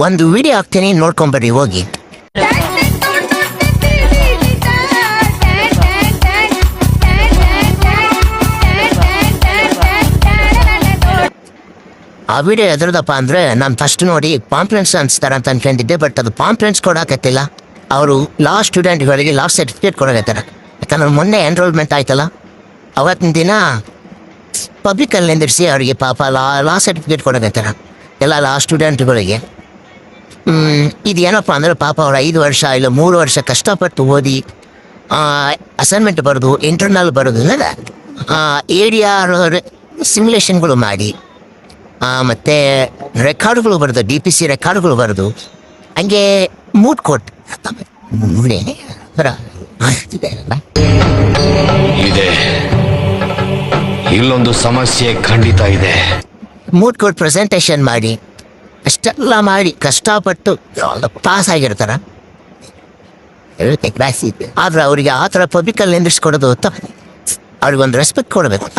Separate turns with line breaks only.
ಒಂದು ವಿಡಿಯೋ ಹಾಕ್ತೀನಿ, ನೋಡ್ಕೊಂಬರ್ರಿ ಹೋಗಿ. ಆ ವಿಡಿಯೋ ಎದ್ರದಪ್ಪ ಅಂದರೆ ನಾನು ಫಸ್ಟ್ ನೋಡಿ ಪಾಂಪ್ಲೆಂಟ್ಸ್ ಅನ್ಸ್ತಾರೆ ಅಂತ ಅನ್ಕೊಂಡಿದ್ದೆ. ಬಟ್ ಅದು ಪಾಂಪ್ಲೆಂಟ್ಸ್ ಕೊಡೋಕತ್ತಿಲ್ಲ, ಅವರು ಲಾ ಸ್ಟೂಡೆಂಟ್ಗಳಿಗೆ ಲಾ ಸರ್ಟಿಫಿಕೇಟ್ ಕೊಡೋಕತ್ತಾರೆ. ಯಾಕಂದ್ರೆ ಮೊನ್ನೆ ಎನ್ರೋಲ್ಮೆಂಟ್ ಆಯ್ತಲ್ಲ, ಅವತ್ತಿನ ದಿನ ಪಬ್ಲಿಕಲ್ಲಿ ನಿಂದಿರಿಸಿ ಅವರಿಗೆ ಪಾಪ ಲಾ ಸರ್ಟಿಫಿಕೇಟ್ ಕೊಡೋಕತ್ತಾರೆ ಎಲ್ಲ ಲಾ ಸ್ಟೂಡೆಂಟ್ಗಳಿಗೆ. ಇದೇನಪ್ಪ ಅಂದರೆ ಪಾಪ ಅವ್ರು 5 ವರ್ಷ ಇಲ್ಲ 3 ವರ್ಷ ಕಷ್ಟಪಟ್ಟು ಓದಿ ಅಸೈನ್ಮೆಂಟ್ ಬರೆದು ಇಂಟರ್ನಲ್ ಬರೋದು ಏರಿಯಾ ಸಿಮ್ಯುಲೇಷನ್ಗಳು ಮಾಡಿ ಮತ್ತು ರೆಕಾರ್ಡ್ಗಳು ಬರೆದು DPC ರೆಕಾರ್ಡ್ಗಳು ಬರೆದು ಹಂಗೆ ಮೂಟ್ ಕೊಟ್ಟು
ಇದೆ. ಇಲ್ಲೊಂದು ಸಮಸ್ಯೆ ಖಂಡಿತ ಇದೆ.
ಮೂಟ್ ಕೋರ್ಟ್ ಪ್ರೆಸೆಂಟೇಷನ್ ಮಾಡಿ ಅಷ್ಟೆಲ್ಲ ಮಾಡಿ ಕಷ್ಟಪಟ್ಟು ಪಾಸ್ ಆಗಿರ್ತಾರ. ಆದ್ರೆ ಅವರಿಗೆ ಆ ಥರ ಪಬ್ಲಿಕಲ್ಲಿ ನಿಂದಿಸ್ಕೊಡೋದು ಅವ್ರಿಗೊಂದು ರೆಸ್ಪೆಕ್ಟ್ ಕೊಡಬೇಕು.